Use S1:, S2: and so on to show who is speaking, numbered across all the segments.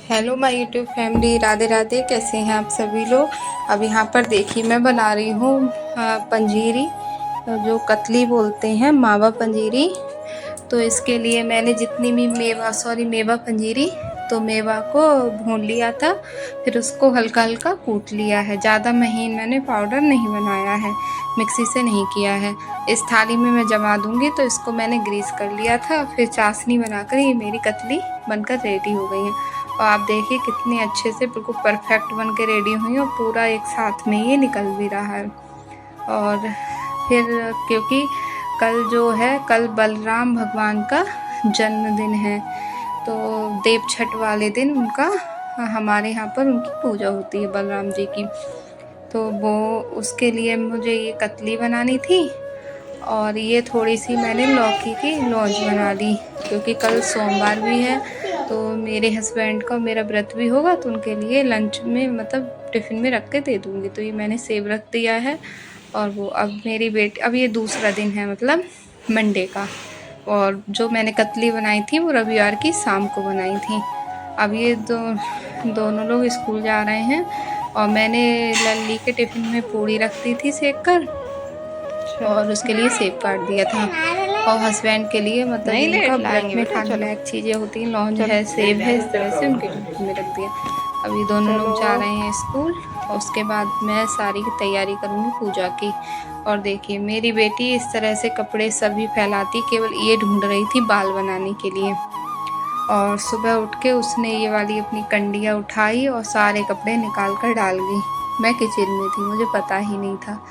S1: Hello my YouTube family, Radhe Radhe. कैसे हैं आप सभी लोग। अब यहाँ पर देखिए मैं बना रही हूँ पंजीरी, जो कतली बोलते हैं, मावा पंजीरी। तो इसके लिए मैंने जितनी भी मेवा पंजीरी, तो मेवा को भून लिया था, फिर उसको हल्का हल्का कूट लिया है। ज़्यादा महीन मैंने पाउडर नहीं बनाया है, मिक्सी से नहीं किया है। इस थाली में मैं जमा दूंगी। तो इसको मैंने ग्रीस कर लिया था, फिर चाशनी बनाकर ये मेरी कतली बनकर रेडी हो गई है। और आप देखिए कितनी अच्छे से बिल्कुल परफेक्ट बन के रेडी हुई, और पूरा एक साथ में ये निकल भी रहा है। और फिर क्योंकि कल बलराम भगवान का जन्मदिन है, तो देव छठ वाले दिन उनका हमारे यहाँ पर उनकी पूजा होती है, बलराम जी की। तो वो उसके लिए मुझे ये कतली बनानी थी। और ये थोड़ी सी मैंने लौकी की लौंज बना ली, क्योंकि कल सोमवार भी है, तो मेरे हस्बैंड का मेरा व्रत भी होगा, तो उनके लिए लंच में मतलब टिफ़िन में रख के दे दूँगी। तो ये मैंने सेब रख दिया है। और वो अब मेरी बेटी, अब ये दूसरा दिन है मतलब मंडे का। और जो मैंने कतली बनाई थी वो रविवार की शाम को बनाई थी। अब ये दोनों लोग स्कूल जा रहे हैं, और मैंने लल्ली के टिफ़िन में पूड़ी रख दी थी सेक कर, और उसके लिए सेब काट दिया था। और हस्बैंड के लिए मतलब उनका व्रत में खाने लायक चीज़ें होती हैं, लौंज है, सेब है, इस तरह से उनके टिफिन में रख दिया। अब ये दोनों लोग जा रहे हैं स्कूल, और उसके बाद मैं सारी की तैयारी करूँगी पूजा की। और देखिए मेरी बेटी इस तरह से कपड़े सभी फैलाती, केवल ये ढूंढ रही थी बाल बनाने के लिए। और सुबह उठ के उसने ये वाली अपनी कंडियाँ उठाई और सारे कपड़े निकाल कर डाल गई। मैं किचन में थी, मुझे पता ही नहीं था।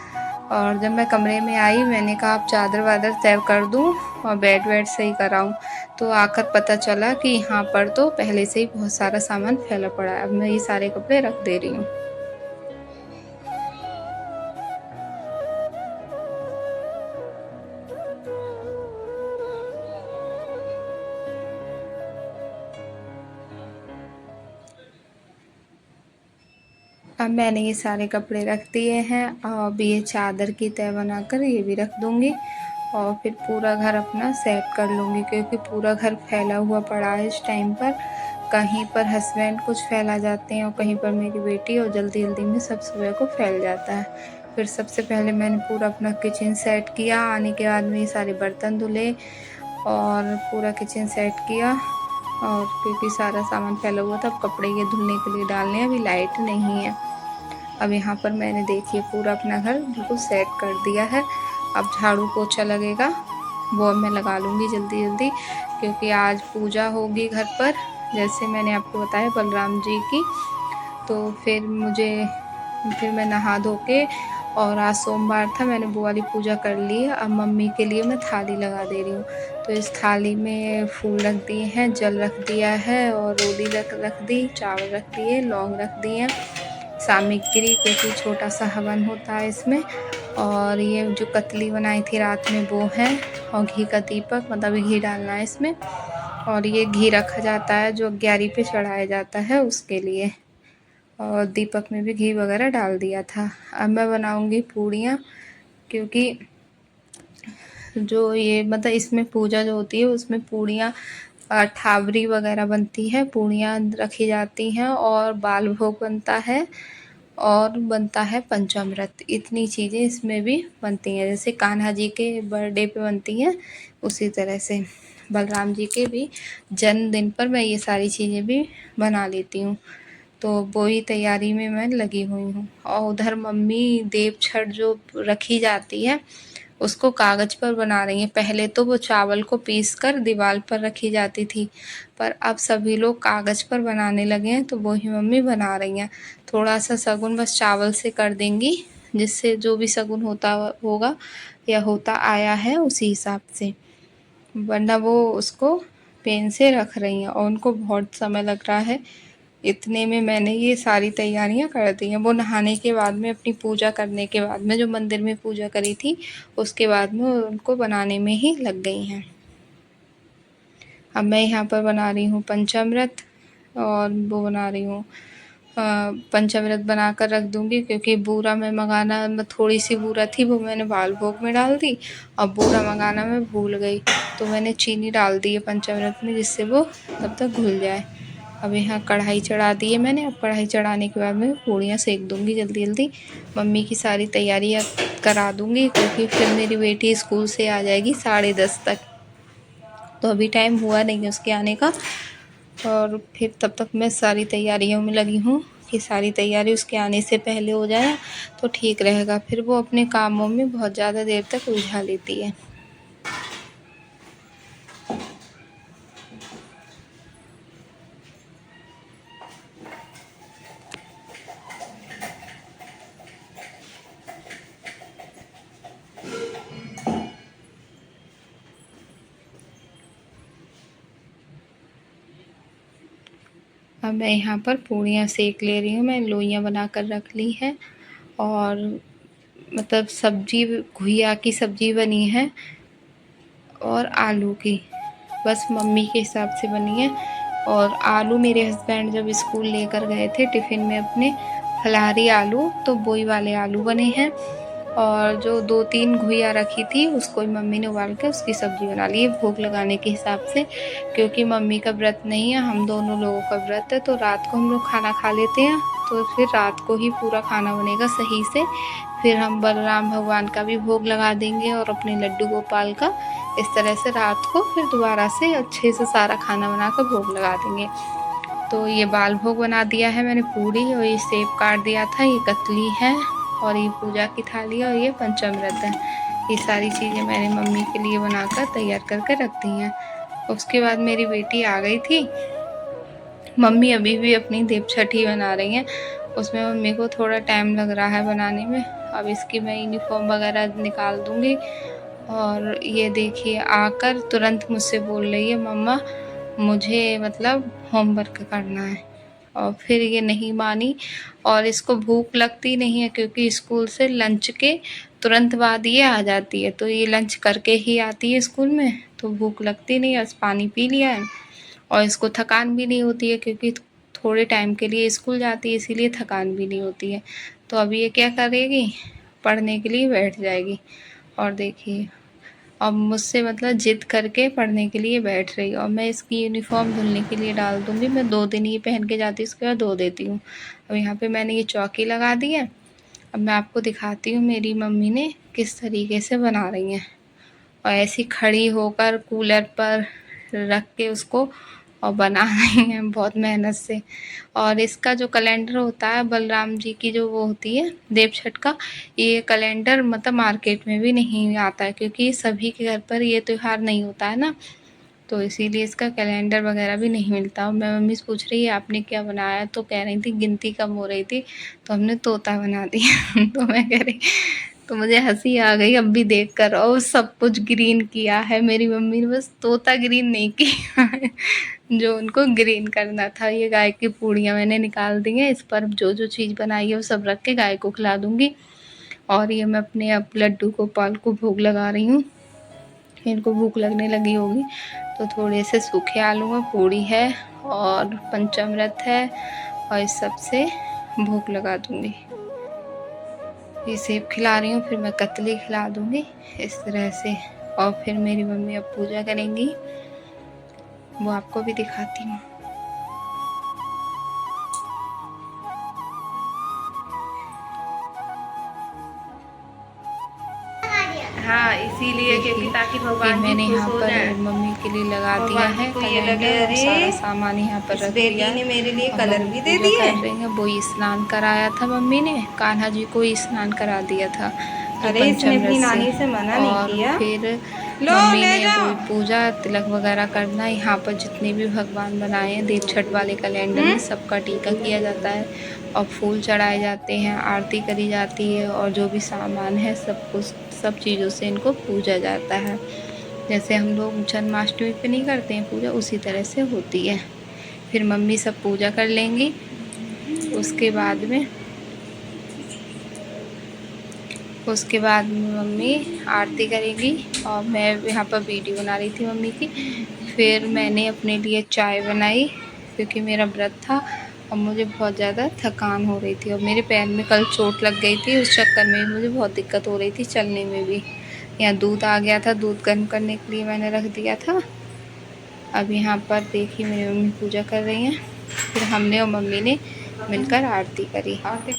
S1: और जब मैं कमरे में आई, मैंने कहा अब चादर वादर तय कर दूं और बेड वेड सही कराऊं। तो आकर पता चला कि यहाँ पर तो पहले से ही बहुत सारा सामान फैला पड़ा है। अब मैं ये सारे कपड़े रख दे रही हूँ। अब मैंने ये सारे कपड़े रख दिए हैं। अब ये चादर की तह बनाकर ये भी रख दूँगी, और फिर पूरा घर अपना सेट कर लूँगी, क्योंकि पूरा घर फैला हुआ पड़ा है इस टाइम पर। कहीं पर हस्बैंड कुछ फैला जाते हैं, और कहीं पर मेरी बेटी, और जल्दी जल्दी में सब सुबह को फैल जाता है। फिर सबसे पहले मैंने पूरा अपना किचन सेट किया। आने के बाद में ये सारे बर्तन धुले और पूरा किचन सेट किया। और क्योंकि सारा सामान फैला हुआ था, अब कपड़े ये धुलने के लिए डालने, अभी लाइट नहीं है। अब यहाँ पर मैंने देखिए पूरा अपना घर बिल्कुल सेट कर दिया है। अब झाड़ू पोछा लगेगा, वो मैं लगा लूँगी जल्दी जल्दी, क्योंकि आज पूजा होगी घर पर, जैसे मैंने आपको बताया बलराम जी की। तो फिर मैं नहा धो के, और आज सोमवार था, मैंने वो वाली पूजा कर ली है। अब मम्मी के लिए मैं थाली लगा दे रही हूँ। तो इस थाली में फूल रख दिए हैं, जल रख दिया है, और रोली रख दी, चावल रख दिए, लौंग रख दिए, सामग्री, क्योंकि छोटा सा हवन होता है इसमें। और ये जो कतली बनाई थी रात में वो है, और घी का दीपक, मतलब घी डालना है इसमें। और ये घी रखा जाता है जो ग्यारी पे चढ़ाया जाता है उसके लिए, और दीपक में भी घी वगैरह डाल दिया था। अब मैं बनाऊंगी पूड़ियाँ, क्योंकि जो ये मतलब इसमें पूजा जो होती है उसमें पूड़ियाँ, ठावरी वगैरह बनती है, पूड़ियाँ रखी जाती हैं, और बाल भोग बनता है, और बनता है पंचामृत। इतनी चीज़ें इसमें भी बनती हैं, जैसे कान्हा जी के बर्थडे पे बनती हैं, उसी तरह से बलराम जी के भी जन्मदिन पर मैं ये सारी चीज़ें भी बना लेती हूँ। तो वही तैयारी में मैं लगी हुई हूँ। और उधर मम्मी देव छठ जो रखी जाती है उसको कागज़ पर बना रही हैं। पहले तो वो चावल को पीस कर दीवार पर रखी जाती थी, पर अब सभी लोग कागज़ पर बनाने लगे हैं, तो वही मम्मी बना रही हैं। थोड़ा सा शगुन बस चावल से कर देंगी, जिससे जो भी शगुन होता होगा या होता आया है उसी हिसाब से, वरना वो उसको पेन से रख रही हैं, और उनको बहुत समय लग रहा है। इतने में मैंने ये सारी तैयारियां कर दी हैं। वो नहाने के बाद में, अपनी पूजा करने के बाद में, जो मंदिर में पूजा करी थी उसके बाद में उनको बनाने में ही लग गई हैं। अब मैं यहाँ पर बना रही हूँ पंचामृत, और वो बना रही हूँ पंचामृत बना कर रख दूँगी, क्योंकि बूरा में मंगाना, थोड़ी सी बूरा थी वो मैंने बाल भोग में डाल दी। अब बूरा मंगाना मैं भूल गई, तो मैंने चीनी डाल दी है पंचामृत में, जिससे वो तब तक घुल जाए। अब यहाँ कढ़ाई चढ़ा दी है मैंने। अब कढ़ाई चढ़ाने के बाद मैं पूड़ियाँ सेक दूँगी जल्दी जल्दी। मम्मी की सारी तैयारियाँ करा दूँगी क्योंकि फिर मेरी बेटी स्कूल से आ जाएगी 10:30 तक, तो अभी टाइम हुआ नहीं है उसके आने का। और फिर तब तक मैं सारी तैयारियों में लगी हूँ कि सारी तैयारी उसके आने से पहले हो जाए तो ठीक रहेगा। फिर वो अपने कामों में बहुत ज़्यादा देर तक उलझा लेती है। अब मैं यहाँ पर पूड़ियाँ सेक ले रही हूँ। मैं लोइयाँ बना कर रख ली है और मतलब सब्जी घुइया की सब्जी बनी है और आलू की, बस मम्मी के हिसाब से बनी है। और आलू मेरे हस्बैंड जब स्कूल लेकर गए थे टिफ़िन में अपने फलाहारी आलू, तो वही वाले आलू बने हैं। और जो 2-3 घुइया रखी थी उसको मम्मी ने उबाल के उसकी सब्ज़ी बना ली है भोग लगाने के हिसाब से, क्योंकि मम्मी का व्रत नहीं है, हम दोनों लोगों का व्रत है। तो रात को हम लोग खाना खा लेते हैं, तो फिर रात को ही पूरा खाना बनेगा सही से। फिर हम बलराम भगवान का भी भोग लगा देंगे और अपने लड्डू गोपाल का। इस तरह से रात को फिर दोबारा से अच्छे से सारा खाना बनाकर भोग लगा देंगे। तो ये बाल भोग बना दिया है मैंने पूड़ी, और ये सेब काट दिया था, ये कतली है, और ये पूजा की थाली है, और ये पंचामृत है। ये सारी चीज़ें मैंने मम्मी के लिए बनाकर तैयार करके रख दी हैं। उसके बाद मेरी बेटी आ गई थी। मम्मी अभी भी अपनी देव छठी बना रही हैं, उसमें मम्मी को थोड़ा टाइम लग रहा है बनाने में। अब इसकी मैं यूनिफॉर्म वगैरह निकाल दूँगी। और ये देखिए आकर तुरंत मुझसे बोल रही है, मम्मा मुझे मतलब होमवर्क करना है। और फिर ये नहीं मानी, और इसको भूख लगती नहीं है क्योंकि स्कूल से लंच के तुरंत बाद ये आ जाती है, तो ये लंच करके ही आती है स्कूल में, तो भूख लगती नहीं है। बस पानी पी लिया है, और इसको थकान भी नहीं होती है क्योंकि थोड़े टाइम के लिए स्कूल जाती है, इसीलिए थकान भी नहीं होती है। तो अभी ये क्या करेगी, पढ़ने के लिए बैठ जाएगी। और देखिए अब मुझसे मतलब ज़िद करके पढ़ने के लिए बैठ रही है। और मैं इसकी यूनिफ़ॉर्म धुलने के लिए डाल दूँगी। मैं 2 दिन ये पहन के जाती हूँ, उसके बाद धो देती हूँ। अब यहाँ पे मैंने ये चौकी लगा दी है। अब मैं आपको दिखाती हूँ मेरी मम्मी ने किस तरीके से बना रही हैं। और ऐसी खड़ी होकर कूलर पर रख के उसको और बना रही हैं बहुत मेहनत से। और इसका जो कैलेंडर होता है बलराम जी की जो वो होती है देव छठ का, ये कैलेंडर मतलब मार्केट में भी नहीं आता है क्योंकि सभी के घर पर ये त्यौहार नहीं होता है ना, तो इसीलिए इसका कैलेंडर वगैरह भी नहीं मिलता। और मैं मम्मी से पूछ रही है आपने क्या बनाया, तो कह रही थी गिनती कम हो रही थी तो हमने तोता बना दिया। तो मैं कह रही, तो मुझे हंसी आ गई अब भी देख कर। और सब कुछ ग्रीन किया है मेरी मम्मी ने, बस तोता ग्रीन नहीं किया है जो उनको ग्रीन करना था। ये गाय की पूड़ियाँ मैंने निकाल दी हैं, इस पर जो जो चीज़ बनाई है वो सब रख के गाय को खिला दूँगी। और ये मैं अपने अब लड्डू गोपाल को भोग लगा रही हूँ। इनको भूख लगने लगी होगी, तो थोड़े से सूखे आलू में पूड़ी है और पंचामृत है, और इस सब से भूख लगा दूँगी। ये सेब खिला रही हूँ, फिर मैं कतली खिला दूँगी इस तरह से। और फिर मेरी मम्मी अब पूजा करेंगी, वो आपको भी दिखाती हूँ।
S2: हाँ इसीलिए क्योंकि ताकि भगवान
S1: मैंने
S2: जी खुश
S1: यहाँ
S2: हो
S1: पर
S2: जाए।
S1: मम्मी के लिए लगा दिया
S2: भगवान जी
S1: है
S2: को ये
S1: कैलेंडर,
S2: लगे
S1: और सारा
S2: अरे
S1: सामान यहाँ पर
S2: इस
S1: रख
S2: बेटी
S1: दिया है।
S2: ने मेरे लिए
S1: और
S2: कलर
S1: मम्मी
S2: भी दे
S1: पूजा
S2: दिए।
S1: कर रही हैं। वो स्नान कराया था मम्मी ने, कान्हा जी को स्नान करा दिया था ये
S2: अरे इसने
S1: पंचामृत
S2: अपनी
S1: से।
S2: नानी से मना नहीं
S1: और
S2: किया।
S1: फिर
S2: लो
S1: मम्मी
S2: ले
S1: ने
S2: जाओ।
S1: वो पूजा तिलक वगैरह करना, यहाँ पर जितने भी भगवान बनाए हैं देव छठ वाले कैलेंडर में सबका टीका किया जाता है, और फूल चढ़ाए जाते हैं, आरती करी जाती है, और जो भी सामान है सब कुछ सब चीज़ों से इनको पूजा जाता है। जैसे हम लोग जन्माष्टमी पे नहीं करते हैं पूजा, उसी तरह से होती है। फिर मम्मी सब पूजा कर लेंगी। उसके बाद में मम्मी आरती करेंगी, और मैं यहाँ पर वीडियो बना रही थी मम्मी की। फिर मैंने अपने लिए चाय बनाई क्योंकि मेरा व्रत था और मुझे बहुत ज़्यादा थकान हो रही थी, और मेरे पैर में कल चोट लग गई थी, उस चक्कर में मुझे बहुत दिक्कत हो रही थी चलने में भी। यहाँ दूध आ गया था, दूध गर्म करने के लिए मैंने रख दिया था। अब यहाँ पर देखिए मेरी मम्मी पूजा कर रही हैं। फिर हमने और मम्मी ने मिलकर आरती करी।
S2: आरती